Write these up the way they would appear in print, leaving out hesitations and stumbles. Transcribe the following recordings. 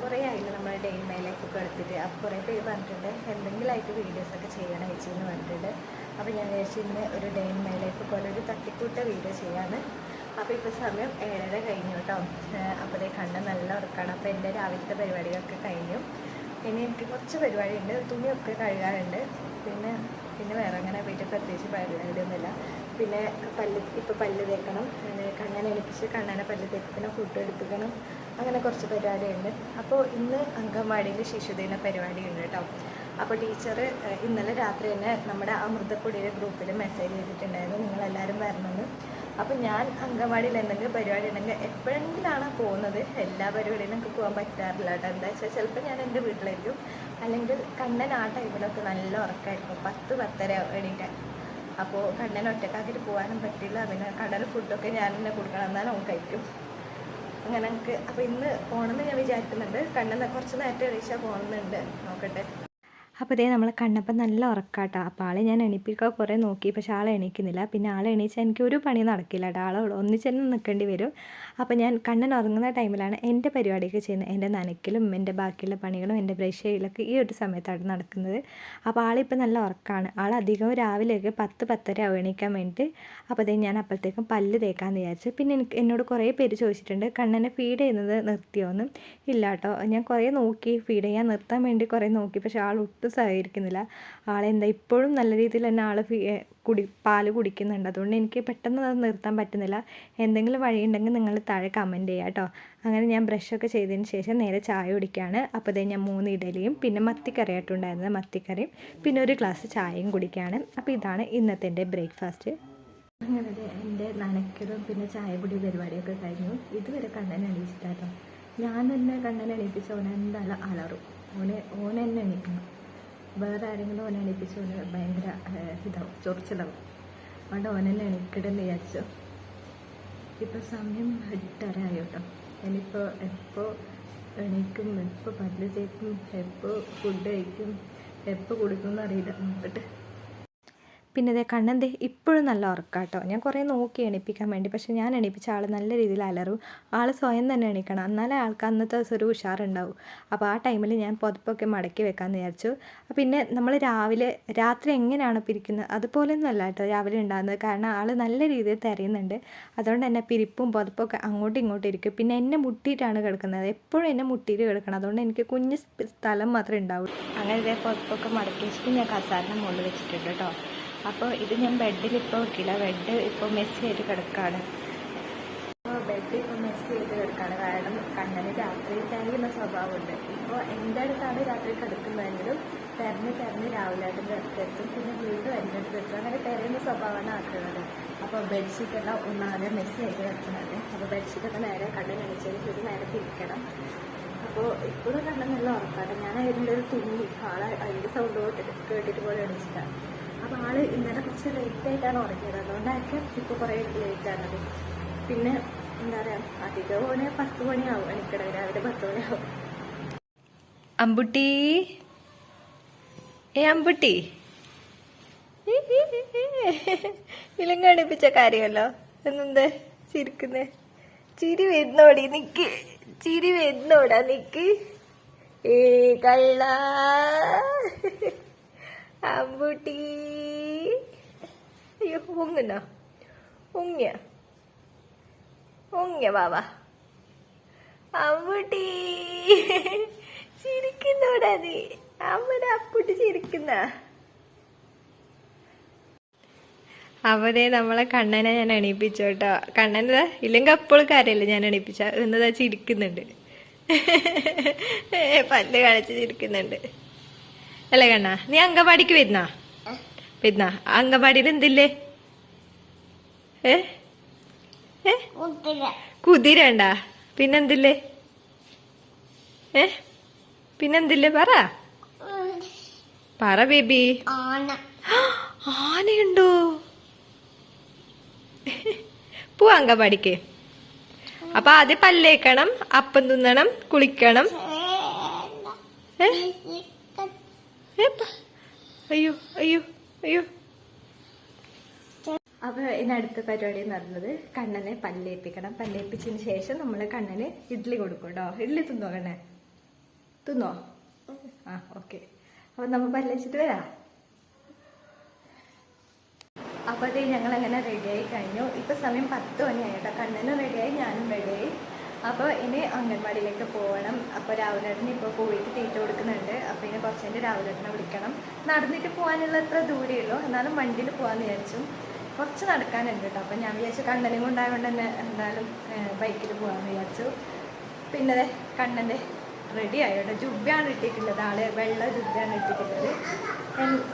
കുറേ ആയില്ല നമ്മൾ ഡേ ഇൻ മൈ ലൈഫൊക്കെ എടുത്തിട്ട്. അപ്പോൾ കുറേ പേര് പറഞ്ഞിട്ടുണ്ട് എന്തെങ്കിലുമായിട്ട് വീഡിയോസൊക്കെ ചെയ്യണം ചേച്ചി എന്ന് പറഞ്ഞിട്ടുണ്ട്. അപ്പോൾ ഞാൻ വിചാരിച്ചു ഇന്ന് ഒരു ഡേ ഇൻ മൈ ലൈഫ് പോലെ ഒരു തട്ടിക്കൂട്ട വീഡിയോ ചെയ്യാമെന്ന്. അപ്പോൾ ഇപ്പോൾ സമയം 7:30 കഴിഞ്ഞു കേട്ടോ. അപ്പോൾ അതേ കണ്ണ് നല്ല ഉറക്കാണ്. അപ്പോൾ എൻ്റെ രാവിലത്തെ പരിപാടികളൊക്കെ കഴിഞ്ഞു. ഇനി എനിക്ക് കുറച്ച് പരിപാടിയുണ്ട്, തുണിയൊക്കെ കഴുകാറുണ്ട്. പിന്നെ വേറെ അങ്ങനെ പോയിട്ട് പ്രത്യേകിച്ച് പരിപാടിയൊന്നുമില്ല. പിന്നെ ഇപ്പോൾ പല്ല് തേക്കണം, കണ്ണനെ എണിപ്പിച്ച് കണ്ണനെ പല്ല് തേപ്പിക്കണം, ഫുഡ് എടുപ്പിക്കണം, അങ്ങനെ കുറച്ച് പരിപാടിയുണ്ട്. അപ്പോൾ ഇന്ന് അംഗൻവാടിയിൽ ശിശുദിന പരിപാടിയുണ്ട് കേട്ടോ. അപ്പോൾ ടീച്ചർ ഇന്നലെ രാത്രി തന്നെ നമ്മുടെ അമൃതപ്പൊടിയുടെ ഗ്രൂപ്പിൽ മെസ്സേജ് ചെയ്തിട്ടുണ്ടായിരുന്നു നിങ്ങളെല്ലാവരും വരണമെന്ന്. അപ്പോൾ ഞാൻ അംഗൻവാടിയിൽ എന്തെങ്കിലും പരിപാടി ഉണ്ടെങ്കിൽ എപ്പോഴെങ്കിലാണ് പോകുന്നത്. എല്ലാ പരിപാടിയിലും എനിക്ക് പോകാൻ പറ്റാറില്ല കേട്ടോ. എന്താ വെച്ചാൽ ചിലപ്പോൾ ഞാൻ എൻ്റെ വീട്ടിലായിരിക്കും, അല്ലെങ്കിൽ കണ്ണൻ ആ ടൈമിലൊക്കെ നല്ല ഉറക്കമായിരിക്കും, 10-10:30 എണീക്കാൻ. അപ്പോൾ കണ്ണൻ ഒറ്റക്കാക്കിയിട്ട് പോകാനും പറ്റില്ല. പിന്നെ കണ്ണന് ഫുഡൊക്കെ ഞാൻ തന്നെ കൊടുക്കണം, എന്നാലും അവൻ കഴിക്കും. അങ്ങനെ എനിക്ക് അപ്പോൾ ഇന്ന് പോകണമെന്ന് ഞാൻ വിചാരിക്കുന്നുണ്ട്. കണ്ണൻ കുറച്ച് നേരത്തെ എണീച്ചാൽ പോകുന്നുണ്ട്, നോക്കട്ടെ. അപ്പോൾ ഇതേ നമ്മളെ കണ്ണപ്പം നല്ല ഉറക്കാട്ടോ. അപ്പോൾ ആളെ ഞാൻ എണീപ്പിക്കാൻ കുറേ നോക്കി, പക്ഷേ ആളെ എണീക്കുന്നില്ല. പിന്നെ ആളെ എണീച്ചാൽ എനിക്കൊരു പണി നടക്കില്ല കേട്ടോ. ആളെ ഒന്നിച്ചെന്നെ നിൽക്കേണ്ടി വരും. അപ്പോൾ ഞാൻ കണ്ണൻ ഉറങ്ങുന്ന ടൈമിലാണ് എൻ്റെ പരിപാടിയൊക്കെ ചെയ്യുന്നത്. എൻ്റെ നനയ്ക്കലും എൻ്റെ ബാക്കിയുള്ള പണികളും എൻ്റെ ബ്രഷ് ചെയ്യലൊക്കെ ഈ ഒരു സമയത്താണ് നടക്കുന്നത്. അപ്പോൾ ആളിപ്പോൾ നല്ല ഉറക്കമാണ്. ആളധികവും രാവിലെയൊക്കെ 10-10:30 എണീക്കാൻ വേണ്ടിയിട്ട്. അപ്പോൾ അതേ ഞാൻ അപ്പോഴത്തേക്കും പല്ല് തേക്കാമെന്ന് വിചാരിച്ചു. പിന്നെ എന്നോട് കുറേ പേര് ചോദിച്ചിട്ടുണ്ട് കണ്ണനെ ഫീഡ് ചെയ്യുന്നത് നിർത്തിയോന്ന്. ഇല്ല കേട്ടോ, ഞാൻ കുറേ നോക്കി, ഫീഡ് ചെയ്യാൻ നിർത്താൻ വേണ്ടി കുറേ നോക്കി, പക്ഷേ ആൾ ഒട്ടും സഹകരിക്കുന്നില്ല. ആളെന്താ ഇപ്പോഴും നല്ല രീതിയിൽ തന്നെ ആൾ പാല് കുടിക്കുന്നുണ്ട്. അതുകൊണ്ട് എനിക്ക് പെട്ടെന്ന് അത് നിർത്താൻ പറ്റുന്നില്ല. എന്തെങ്കിലും വഴിയുണ്ടെങ്കിൽ നിങ്ങൾ താഴെ കമൻറ്റ് ചെയ്യുക കേട്ടോ. അങ്ങനെ ഞാൻ ബ്രഷൊക്കെ ചെയ്തതിന് ശേഷം നേരെ ചായ കുടിക്കുകയാണ്. അപ്പോൾ അതേ ഞാൻ 3 ഇഡലിയും പിന്നെ മത്തിക്കറിയായിട്ടുണ്ടായിരുന്നത്, മത്തിക്കറിയും പിന്നെ ഒരു ഗ്ലാസ് ചായയും കുടിക്കുകയാണ്. അപ്പോൾ ഇതാണ് ഇന്നത്തെ എൻ്റെ ബ്രേക്ക്ഫാസ്റ്റ്. അങ്ങനെ എൻ്റെ നനയ്ക്കലും പിന്നെ ചായ കുടി പരിപാടിയൊക്കെ കഴിഞ്ഞു. ഇതുവരെ കണ്ണനെ എണീച്ചിട്ടാട്ടോ. ഞാൻ തന്നെ കണ്ണനെ എണീപ്പിച്ച ഓനെ എന്തായാലും അലറും. ഓനെ തന്നെ എണീക്കണം. വേറെ ആരെങ്കിലും ഓനെ എണീപ്പിച്ച് ഓന് ഭയങ്കര ഇതാവും, ചൊറിച്ചിലാവും. അതുകൊണ്ട് ഓനെന്നെ എണീക്കടെന്ന് വിചാരിച്ചു. ഇപ്പോൾ സമയം 8:30 കേട്ടോ. ഇനിയിപ്പോൾ എപ്പോൾ എണീക്കും, എപ്പോൾ പല്ല് തേക്കും, എപ്പോൾ ഫുഡ് കഴിക്കും, എപ്പോൾ കുടിക്കും എന്നറിയില്ല, നോക്കട്ടെ. പിന്നെ ഇതേ കണ്ണൻ ഇപ്പോഴും നല്ല ഉറക്കാട്ടോ. ഞാൻ കുറേ നോക്കി എണീപ്പിക്കാൻ വേണ്ടി, പക്ഷേ ഞാൻ എണീപ്പിച്ച ആൾ നല്ല രീതിയിൽ അലറും. ആൾ സ്വയം തന്നെ എണീക്കണം, എന്നാലേ ആൾക്ക് അന്നത്തെ ദിവസം ഒരു ഉഷാറുണ്ടാവും. അപ്പോൾ ആ ടൈമിൽ ഞാൻ പുതപ്പൊക്കെ മടക്കി വെക്കാമെന്ന് വിചാരിച്ചു. പിന്നെ നമ്മൾ രാത്രി എങ്ങനെയാണ് പിരിക്കുന്നത് അതുപോലെയൊന്നും അല്ല കേട്ടോ രാവിലെ ഉണ്ടാകുന്നത്. കാരണം ആൾ നല്ല രീതിയിൽ തിരയുന്നുണ്ട്. അതുകൊണ്ട് തന്നെ പിരിപ്പും പുതപ്പൊക്കെ അങ്ങോട്ടും ഇങ്ങോട്ടും ഇരിക്കും. പിന്നെ എന്നെ മുട്ടിയിട്ടാണ് കിടക്കുന്നത്, എപ്പോഴും എന്നെ മുട്ടിയിട്ട് കിടക്കണം. അതുകൊണ്ട് എനിക്ക് കുഞ്ഞ് സ്ഥലം മാത്രമേ ഉണ്ടാവൂ. അങ്ങനെ ഇതേ പുതപ്പൊക്കെ മടക്കി വെച്ചിട്ട് ഞാൻ കസാരൻ്റെ മുകളിൽ വെച്ചിട്ടുണ്ട് കേട്ടോ. അപ്പോൾ ഇത് ഞാൻ ബെഡിൽ ഇപ്പോൾ വെക്കില്ല, ബെഡ് ഇപ്പോൾ മെസ്സി ആയിട്ട് കിടക്കുകയാണ്. അപ്പോൾ ബെഡ് ഇപ്പോൾ മെസ്സി ആയിട്ട് കിടക്കുകയാണ്. കാരണം കണ്ണന് രാത്രി തിരയുന്ന സ്വഭാവമുണ്ട്. ഇപ്പോൾ എൻ്റെ അടുത്താണ് രാത്രി കിടക്കുന്നതെങ്കിലും തിരഞ്ഞ് രാവിലെ ആയിട്ട് എത്തും. പിന്നെ വീണ്ടും എൻ്റെ അടുത്ത് എത്തും. അങ്ങനെ തിരയുന്ന സ്വഭാവമാണ് ആക്കുന്നത്. അപ്പോൾ ബെഡ്ഷീറ്റെല്ലാം ഒന്നാകെ മെസ്സി ആയിട്ട് കിടക്കുന്നത്. അപ്പോൾ ബെഡ്ഷീറ്റൊക്കെ നേരെ കണ്ണൻ എണീച്ചതിന് ഒരു നേരെ തിരിക്കണം. അപ്പോൾ ഇപ്പോഴും കണ്ണൻ നല്ല ഉറക്കാണ്. ഞാൻ അതിൻ്റെ ഒരു തുണി ആളെ അതിൻ്റെ സൗണ്ട് കേട്ടിട്ട് പോലെ എണീച്ചിട്ടാണ്. അപ്പോൾ ആൾ ഇന്നലെ കുറച്ച് ലേറ്റായിട്ടാണ് ഉറങ്ങിയത്. അതുകൊണ്ടായിരിക്കും ഇപ്പോൾ കുറേ ലേറ്റാണത്. പിന്നെ എന്താ പറയുക, അധികം 10 മണിയാവും എനിക്കിടെ, രാവിലെ 10 മണിയാവും. അമ്പുട്ടി അമ്പുട്ടി വിലങ്ങ് അടുപ്പിച്ച കാര്യമല്ലോ. എന്നെന്താ ചിരിക്കുന്നേ? ചിരി വരുന്നോടി നിക്ക്, ചിരി വരുന്നോടാ നിക്ക്. കള്ള അമ്പുട്ടി. അയ്യോ ഉങ്ങുന്നോ? ഉങ്ങിയ ബാബ അമ്പുട്ടി ചിരിക്കുന്നോടാ നീ? അമ്മയുടെ അപ്പുട്ടി ചിരിക്കുന്ന. അവരെ നമ്മളെ കണ്ണനെ ഞാൻ എണീപ്പിച്ചു കേട്ടോ. കണ്ണനെ ഇല്ലെങ്കിൽ അപ്പോഴും കാര്യമില്ല, ഞാൻ എണീപ്പിച്ച എന്നതാ ചിരിക്കുന്നുണ്ട്. പല്ല് കാണിച്ച് ചിരിക്കുന്നുണ്ട് അല്ലേ കണ്ണ? നീ അംഗൻവാടിക്ക് വരുന്ന അംഗൻവാടിയിൽ എന്തില്ലേ? കുതിരണ്ടാ? പിന്നെന്തില്ലേ? പിന്നെന്തില്ലേ? പറ ബേബി. ആനയുണ്ടോ? പോവാ അംഗൻവാടിക്ക്. അപ്പൊ ആദ്യം പല്ലേക്കണം, അപ്പം തിന്നണം, കുളിക്കണം. അയ്യോ അയ്യോ അയ്യോ. അപ്പോൾ ഇതിനടുത്ത പരിപാടി എന്ന് പറയുന്നത് കണ്ണനെ പല്ലേപ്പിക്കണം. പല്ലേപ്പിച്ചതിന് ശേഷം നമ്മൾ കണ്ണന് ഇഡ്ഡലി കൊടുക്കും കേട്ടോ. ഇഡ്ഡലി തിന്നോ കണ്ണൻ? തിന്നോ? ആ ഓക്കെ. അപ്പം നമ്മൾ പല്ലിച്ചിട്ട് വരാം. അപ്പോൾ അതേ ഞങ്ങളങ്ങനെ റെഡിയായി കഴിഞ്ഞു. ഇപ്പോൾ സമയം 10 മണിയായി കേട്ടോ. കണ്ണനും റെഡിയായി, ഞാനും റെഡിയായി. അപ്പോൾ ഇനി അംഗൻവാടിയിലേക്ക് പോകണം. അപ്പോൾ രാവിലേട്ടന് ഇപ്പോൾ പോയിട്ട് തീറ്റ കൊടുക്കുന്നുണ്ട്. അപ്പോൾ ഇനി കുറച്ച് കഴിഞ്ഞ് രാവിലേട്ടനെ വിളിക്കണം. നടന്നിട്ട് പോകാനുള്ള അത്ര ദൂരമേ ഉള്ളൂ, എന്നാലും വണ്ടിയിൽ പോകാമെന്ന് വിചാരിച്ചു. കുറച്ച് നടക്കാനുണ്ട് കേട്ടോ. അപ്പോൾ ഞാൻ വിചാരിച്ചു കണ്ണനും കൊണ്ടായതുകൊണ്ട് തന്നെ എന്തായാലും ബൈക്കിൽ പോകാമെന്ന് വിചാരിച്ചു. പിന്നെ കണ്ണൻ്റെ റെഡി ആയോട്ടോ. ജുബ്ബയാണ് ഇട്ടിട്ടുള്ളത്, ആള് വെള്ള ജുബ്ബയാണ് ഇട്ടിട്ടുള്ളത്.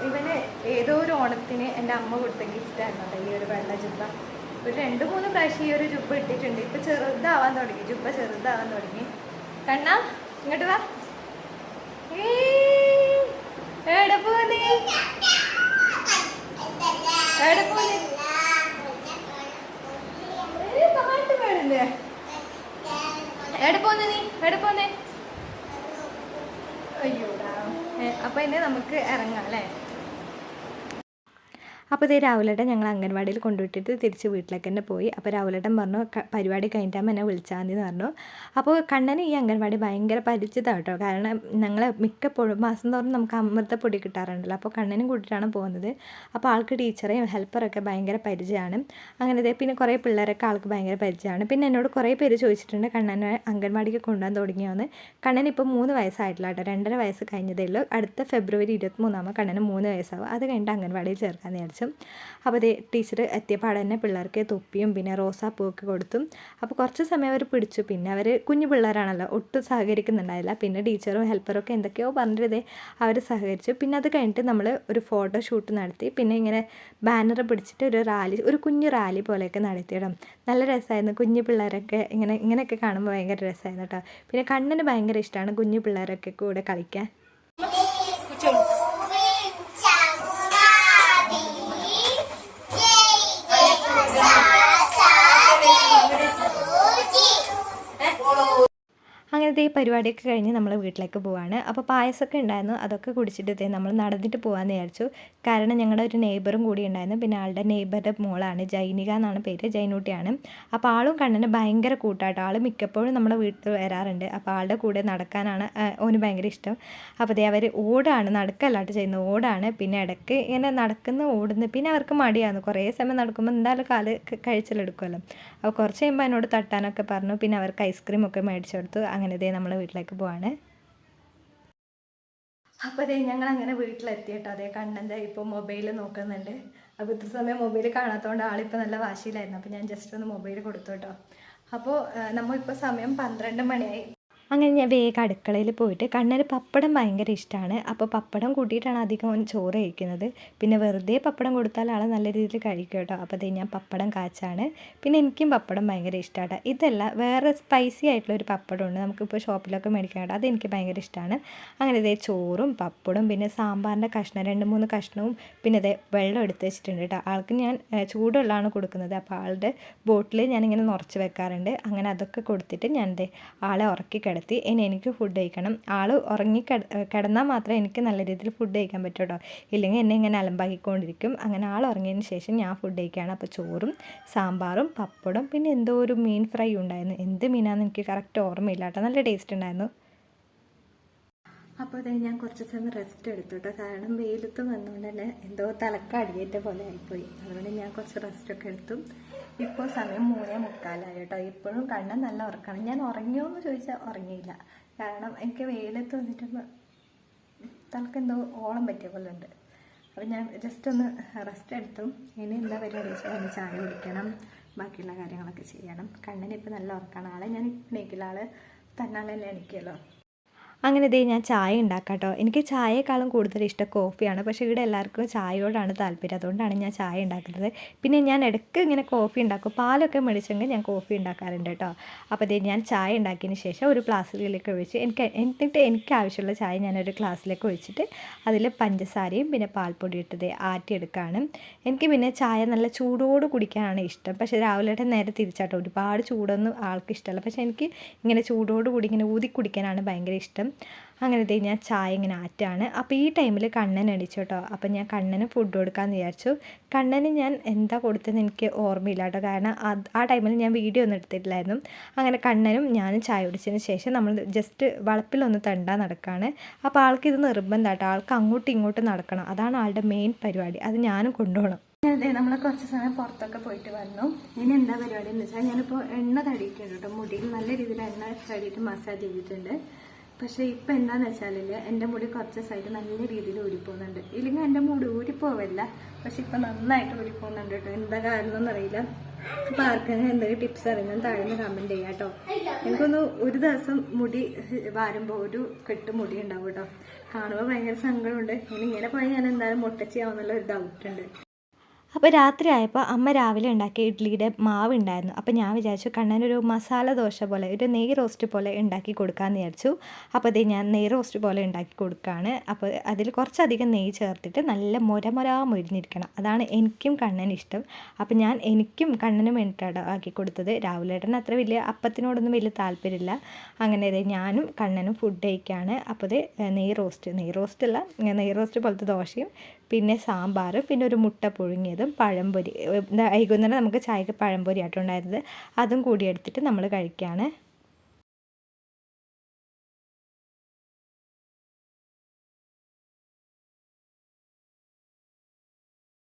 ഇവന് ഏതോ ഒരു ഓണത്തിന് എൻ്റെ അമ്മ കൊടുത്ത ഗിഫ്റ്റായിരുന്നു കേട്ടോ ഈ ഒരു വെള്ള ജുബ്ബ. ഒരു 2-3 പ്രാവശ്യം ഈ ഒരു ജുബ്ബ ഇട്ടിട്ടുണ്ട്. ഇപ്പം ചെറുതാവാൻ തുടങ്ങി, ജുബ്ബ ചെറുതാവാൻ തുടങ്ങി. കണ്ണാ ഇങ്ങോട്ട് വാ. എവിടെ പോന്നേ? എവിടെ പോന്നേ? പാട്ട് പാടുന്നേ. എവിടെ പോന്നേ നീ? എവിടെ പോന്നേ? അയ്യോടാ. അപ്പം ഇനി നമുക്ക് ഇറങ്ങാം അല്ലേ? അപ്പോൾ ഇതേ രാവിലേട്ടൻ ഞങ്ങൾ അംഗൻവാടിയിൽ കൊണ്ടുവിട്ടിട്ട് തിരിച്ച് വീട്ടിലേക്ക് തന്നെ പോയി. അപ്പോൾ രാവിലേട്ടൻ പറഞ്ഞു പരിപാടി കഴിഞ്ഞിട്ടാകുമ്പോൾ എന്നെ വിളിച്ചാൽ മതി എന്ന് പറഞ്ഞു. അപ്പോൾ കണ്ണന് ഈ അംഗൻവാടി ഭയങ്കര പരിചിതമാണ് കേട്ടോ. കാരണം ഞങ്ങൾ മിക്കപ്പോഴും മാസം തോറും നമുക്ക് അമൃതപ്പൊടി കിട്ടാറുണ്ടല്ലോ. അപ്പോൾ കണ്ണനും കൂട്ടിയിട്ടാണ് പോകുന്നത്. അപ്പോൾ ആൾക്ക് ടീച്ചറേയും ഹെൽപ്പറൊക്കെ ഭയങ്കര പരിചയമാണ്. അങ്ങനെ ഇതേ പിന്നെ കുറേ പിള്ളേരൊക്കെ ആൾക്ക് ഭയങ്കര പരിചയമാണ്. പിന്നെ എന്നോട് കുറേ പേര് ചോദിച്ചിട്ടുണ്ട് കണ്ണനെ അംഗൻവാടിക്ക് കൊണ്ടുപോകാൻ തുടങ്ങിയോന്ന്. കണ്ണന് ഇപ്പോൾ 3 വയസ്സായിട്ടില്ല കേട്ടോ. 2.5 വയസ്സ് കഴിഞ്ഞതേ ഉള്ളൂ. അടുത്ത ഫെബ്രുവരി 23 കണ്ണന് 3 വയസ്സാവും. അത് കഴിഞ്ഞിട്ട് അംഗൻവാടിയിൽ ചേർക്കാമെന്ന് വിചാരിച്ചു. അപ്പോൾ അതേ ടീച്ചർ എത്തിയപ്പോൾ തന്നെ പിള്ളേർക്ക് തൊപ്പിയും പിന്നെ റോസാപ്പൂവൊക്കെ കൊടുത്തു. അപ്പോൾ കുറച്ച് സമയം അവർ പിടിച്ചു. പിന്നെ അവർ കുഞ്ഞു പിള്ളേരാണല്ലോ, ഒട്ടും സഹകരിക്കുന്നുണ്ടായില്ല. പിന്നെ ടീച്ചറും ഹെൽപ്പറും ഒക്കെ എന്തൊക്കെയോ പറഞ്ഞിട്ടേ അവർ സഹകരിച്ചു. പിന്നെ അത് കഴിഞ്ഞിട്ട് നമ്മൾ ഒരു ഫോട്ടോ ഷൂട്ട് നടത്തി. പിന്നെ ഇങ്ങനെ ബാനർ പിടിച്ചിട്ട് ഒരു കുഞ്ഞു റാലി പോലെയൊക്കെ നടത്തിയിടും. നല്ല രസമായിരുന്നു. കുഞ്ഞു പിള്ളേരൊക്കെ ഇങ്ങനെയൊക്കെ കാണുമ്പോൾ ഭയങ്കര രസമായിരുന്നു കേട്ടോ. പിന്നെ കണ്ണിന് ഭയങ്കര ഇഷ്ടമാണ് കുഞ്ഞു പിള്ളേരൊക്കെ കൂടെ കളിക്കാൻ. അങ്ങനത്തെ ഈ പരിപാടിയൊക്കെ കഴിഞ്ഞ് നമ്മൾ വീട്ടിലേക്ക് പോവാണ്. അപ്പോൾ പായസമൊക്കെ ഉണ്ടായിരുന്നു, അതൊക്കെ കുടിച്ചിട്ട് നമ്മൾ നടന്നിട്ട് പോകാമെന്ന് വിചാരിച്ചു. കാരണം ഞങ്ങളുടെ ഒരു നെയ്ബറും കൂടി ഉണ്ടായിരുന്നു. പിന്നെ ആളുടെ നെയ്ബറുടെ മോളാണ്, ജൈനിക എന്നാണ് പേര്, ജൈനൂട്ടിയാണ്. അപ്പോൾ ആളും കണ്ണന് ഭയങ്കര കൂട്ടാട്ടോ. ആൾ മിക്കപ്പോഴും നമ്മുടെ വീട്ടിൽ വരാറുണ്ട്. അപ്പോൾ ആളുടെ കൂടെ നടക്കാനാണ് ഓന് ഭയങ്കര ഇഷ്ടം. അപ്പോൾ അതേ അവർ ഓടാണ്, നടക്കല്ലാട്ട് ചെയ്യുന്നത്, ഓടാണ്. പിന്നെ ഇടയ്ക്ക് ഇങ്ങനെ ഓടുന്നു. പിന്നെ അവർക്ക് മടിയാണ്, കുറേ സമയം നടക്കുമ്പോൾ എന്തായാലും കാല് കഴിച്ചിലെടുക്കുമല്ലോ. അപ്പോൾ കുറച്ച് കഴിയുമ്പോൾ എന്നോട് തട്ടാനൊക്കെ പറഞ്ഞു. പിന്നെ അവർക്ക് ഐസ്ക്രീമൊക്കെ മേടിച്ചു കൊടുത്തു. അങ്ങനെ ഇതേ നമ്മൾ വീട്ടിലേക്ക് പോവാണ്. അപ്പോൾ അതേ ഞങ്ങൾ അങ്ങനെ വീട്ടിലെത്തി കേട്ടോ. അതേ കണ്ണൻ്റെ ഇപ്പോൾ മൊബൈൽ നോക്കുന്നുണ്ട്. അപ്പോൾ ഇത്ര സമയം മൊബൈൽ കാണാത്തതുകൊണ്ട് ആളിപ്പോൾ നല്ല വാശിയിലായിരുന്നു. അപ്പോൾ ഞാൻ ജസ്റ്റ് ഒന്ന് മൊബൈൽ കൊടുത്തു കേട്ടോ. അപ്പോൾ നമ്മളിപ്പോൾ സമയം 12 മണിയായി. അങ്ങനെ ഞാൻ വേഗം അടുക്കളയിൽ പോയിട്ട് കണ്ണന് പപ്പടം ഭയങ്കര ഇഷ്ടമാണ്. അപ്പോൾ പപ്പടം കൂട്ടിയിട്ടാണ് അധികം ചോറ് കഴിക്കുന്നത്. പിന്നെ വെറുതെ പപ്പടം കൊടുത്താൽ ആൾ നല്ല രീതിയിൽ കഴിക്കും കേട്ടോ. അപ്പോൾ അതേ ഞാൻ പപ്പടം കാച്ചാണ്. പിന്നെ എനിക്കും പപ്പടം ഭയങ്കര ഇഷ്ടമാണ്. ഇതല്ല, വേറെ സ്പൈസി ആയിട്ടുള്ളൊരു പപ്പടമുണ്ട്, നമുക്കിപ്പോൾ ഷോപ്പിലൊക്കെ മേടിക്കാൻ കേട്ടോ. അതെനിക്ക് ഭയങ്കര ഇഷ്ടമാണ്. അങ്ങനെ ഇതേ ചോറും പപ്പടവും പിന്നെ സാമ്പാറിൻ്റെ കഷ്ണം 2-3 കഷ്ണവും പിന്നെ ഇതേ വെള്ളം എടുത്ത് വെച്ചിട്ടുണ്ട് കേട്ടോ. ആൾക്ക് ഞാൻ ചൂടുവെള്ളമാണ് കൊടുക്കുന്നത്. അപ്പോൾ ആളുടെ ബോട്ടിൽ ഞാനിങ്ങനെ നിറച്ച് വെക്കാറുണ്ട്. അങ്ങനെ അതൊക്കെ കൊടുത്തിട്ട് ഞാൻ ആളെ ഉറക്കി ഇനി എനിക്ക് ഫുഡ് കഴിക്കണം. ആൾ ഉറങ്ങി കിടന്നാൽ മാത്രമേ എനിക്ക് നല്ല രീതിയിൽ ഫുഡ് കഴിക്കാൻ പറ്റൂ കേട്ടോ. ഇല്ലെങ്കിൽ എന്നെ ഇങ്ങനെ അലമ്പാക്കിക്കൊണ്ടിരിക്കും. അങ്ങനെ ആൾ ഉറങ്ങിയതിന് ശേഷം ഞാൻ ഫുഡ് കഴിക്കുകയാണ്. അപ്പോൾ ചോറും സാമ്പാറും പപ്പടം പിന്നെ എന്തോ ഒരു മീൻ ഫ്രൈ ഉണ്ടായിരുന്നു. എന്ത് മീനാണെന്ന് എനിക്ക് കറക്റ്റ് ഓർമ്മയില്ല കേട്ടോ. നല്ല ടേസ്റ്റ് ഉണ്ടായിരുന്നു. അപ്പോൾ അതേ ഞാൻ കുറച്ച് സമയം റെസ്റ്റ് എടുത്തു കേട്ടോ. കാരണം വെയിലത്ത് വന്നുകൊണ്ട് തന്നെ എന്തോ തലക്ക് അടിയേറ്റ പോലെ ആയിപ്പോയി. അതുകൊണ്ട് ഞാൻ കുറച്ച് റെസ്റ്റൊക്കെ എടുത്തു. ഇപ്പോൾ സമയം 3:45 കേട്ടോ. ഇപ്പോഴും കണ്ണൻ നല്ല ഉറക്കമാണ്. ഞാൻ ഉറങ്ങിയോ എന്ന് ചോദിച്ചാൽ ഉറങ്ങിയില്ല. കാരണം എനിക്ക് വെയിലത്ത് വന്നിട്ടൊന്ന് തലക്കെന്തോ ഓളം പറ്റിയ പോലെ ഉണ്ട്. അപ്പോൾ ഞാൻ ജസ്റ്റ് ഒന്ന് റെസ്റ്റ് എടുത്തു. ഇനി എന്താ പരിപാടി വെച്ചാൽ ഒന്ന് ചായ കുടിക്കണം, ബാക്കിയുള്ള കാര്യങ്ങളൊക്കെ ചെയ്യണം. കണ്ണനിപ്പോൾ നല്ല ഉറക്കമാണ്. ആളെ ഞാൻ എണീക്കില്ല, ആൾ തന്നാളെ എണീക്കുമല്ലോ. അങ്ങനെ ഇതേ ഞാൻ ചായ ഉണ്ടാക്കാം കേട്ടോ. എനിക്ക് ചായയേക്കാളും കൂടുതൽ ഇഷ്ടം കോഫിയാണ്. പക്ഷേ ഇവിടെ എല്ലാവർക്കും ചായയോടാണ് താല്പര്യം. അതുകൊണ്ടാണ് ഞാൻ ചായ ഉണ്ടാക്കുന്നത്. പിന്നെ ഞാൻ ഇടയ്ക്ക് ഇങ്ങനെ കോഫി ഉണ്ടാക്കും. പാലൊക്കെ മേടിച്ചെങ്കിൽ ഞാൻ കോഫി ഉണ്ടാക്കാറുണ്ട് കേട്ടോ. അപ്പോൾ ഇതേ ഞാൻ ചായ ഉണ്ടാക്കിയതിന് ശേഷം ഒരു ഗ്ലാസ്സിലേക്ക് ഒഴിച്ച് എന്നിട്ട് എനിക്ക് ആവശ്യമുള്ള ചായ ഞാനൊരു ഗ്ലാസ്സിലേക്ക് ഒഴിച്ചിട്ട് അതിൽ പഞ്ചസാരയും പിന്നെ പാൽപ്പൊടി ഇട്ടത് ആറ്റിയെടുക്കുകയാണ്. എനിക്ക് പിന്നെ ചായ നല്ല ചൂടോട് കുടിക്കാനാണ് ഇഷ്ടം. പക്ഷേ രാവിലെ നേരെ തിരിച്ചാട്ടോ, ഒരുപാട് ചൂടൊന്നും ആൾക്ക് ഇഷ്ടമല്ല. പക്ഷേ എനിക്ക് ഇങ്ങനെ ചൂടോട് കൂടി ഇങ്ങനെ ഊതി കുടിക്കാനാണ് ഭയങ്കര ഇഷ്ടം. അങ്ങനെ ദേ ഞാൻ ചായ ഇങ്ങനെ ആറ്റാണ്. അപ്പോൾ ഈ ടൈമിൽ കണ്ണൻ എണീച്ചു കേട്ടോ. അപ്പോൾ ഞാൻ കണ്ണന് ഫുഡ് കൊടുക്കാമെന്ന് വിചാരിച്ചു. കണ്ണന് ഞാൻ എന്താ കൊടുത്തതെന്ന് എനിക്ക് ഓർമ്മയില്ല കേട്ടോ, കാരണം ആ ടൈമിൽ ഞാൻ വീഡിയോ ഒന്നും എടുത്തിട്ടില്ലായിരുന്നു. അങ്ങനെ കണ്ണനും ഞാനും ചായ കുടിച്ചതിന് ശേഷം നമ്മൾ ജസ്റ്റ് വളപ്പിലൊന്ന് തണ്ടാൻ നടക്കുകയാണ്. അപ്പോൾ ആൾക്ക് ഇത് നിർബന്ധം കേട്ടോ, ആൾക്ക് അങ്ങോട്ടും ഇങ്ങോട്ടും നടക്കണം, അതാണ് ആളുടെ മെയിൻ പരിപാടി. അത് ഞാനും കൊണ്ടുപോകണം. അതെ, നമ്മൾ കുറച്ച് സമയം പുറത്തൊക്കെ പോയിട്ട് വന്നു. ഇനി എന്താ പരിപാടി എന്ന് വെച്ചാൽ ഞാനിപ്പോൾ എണ്ണ തടിയിട്ടുണ്ട് കേട്ടോ, മുടിയിൽ നല്ല രീതിയിൽ എണ്ണ തടിയിട്ട് മസാജ് ചെയ്തിട്ടുണ്ട്. പക്ഷേ ഇപ്പം എന്താണെന്ന് വെച്ചാലില്ല, എൻ്റെ മുടി കുറച്ച് സൈഡ് നല്ല രീതിയിൽ ഊരിപ്പോകുന്നുണ്ട്. ഇല്ലെങ്കിൽ എൻ്റെ മുടി ഊരിപ്പോവല്ല, പക്ഷെ ഇപ്പം നന്നായിട്ട് ഊരിപ്പോകുന്നുണ്ട് കേട്ടോ. എന്താ കാരണം എന്നറിയില്ല. അപ്പോൾ ആർക്കെങ്കിലും എന്തെങ്കിലും ടിപ്സ് അറിയുന്നത് താഴ്ന്ന് കമൻറ്റ് ചെയ്യാം കേട്ടോ. എനിക്കൊന്ന് ഒരു ദിവസം മുടി വാരുമ്പോൾ ഒരു കെട്ട് മുടി ഉണ്ടാവും കേട്ടോ. കാണുമ്പോൾ ഭയങ്കര സങ്കടമുണ്ട്. ഇനി ഇങ്ങനെ പോയാൽ ഞാൻ എന്തായാലും മുട്ടച്ചിയാവുന്നുള്ള ഒരു ഡൗട്ടുണ്ട്. അപ്പോൾ രാത്രി ആയപ്പോൾ അമ്മ രാവിലെ ഉണ്ടാക്കിയ ഇഡ്ഡലിയുടെ മാവ് ഉണ്ടായിരുന്നു. അപ്പോൾ ഞാൻ വിചാരിച്ചു കണ്ണനൊരു മസാല ദോശ പോലെ, ഒരു നെയ് റോസ്റ്റ് പോലെ ഉണ്ടാക്കി കൊടുക്കാമെന്ന് വിചാരിച്ചു. അപ്പോൾ ഇത് ഞാൻ നെയ് റോസ്റ്റ് പോലെ ഉണ്ടാക്കി കൊടുക്കുകയാണ്. അപ്പോൾ അതിൽ കുറച്ചധികം നെയ്യ് ചേർത്തിട്ട് നല്ല മൊരിഞ്ഞിരിക്കണം, അതാണ് എനിക്കും കണ്ണനും ഇഷ്ടം. അപ്പോൾ ഞാൻ എനിക്കും കണ്ണനും വേണ്ടിയിട്ടാണ് ആക്കി കൊടുത്തത്. രാവിലെ ഏട്ടന് അത്ര വലിയ അപ്പത്തിനോടൊന്നും വലിയ താല്പര്യമില്ല. അങ്ങനെ ഇത് ഞാനും കണ്ണനും ഫുഡ് കഴിക്കുകയാണ്. അപ്പോൾ ഇത് നെയ് റോസ്റ്റ് പോലത്തെ ദോശയും പിന്നെ സാമ്പാർ, പിന്നെ ഒരു മുട്ട പുഴുങ്ങിയതും പഴംപൊരി. വൈകുന്നേരം നമുക്ക് ചായക്ക് പഴംപൊരി ആയിട്ടുണ്ടായിരുന്നത്, അതും കൂടി എടുത്തിട്ട് നമ്മൾ കഴിക്കുകയാണ്.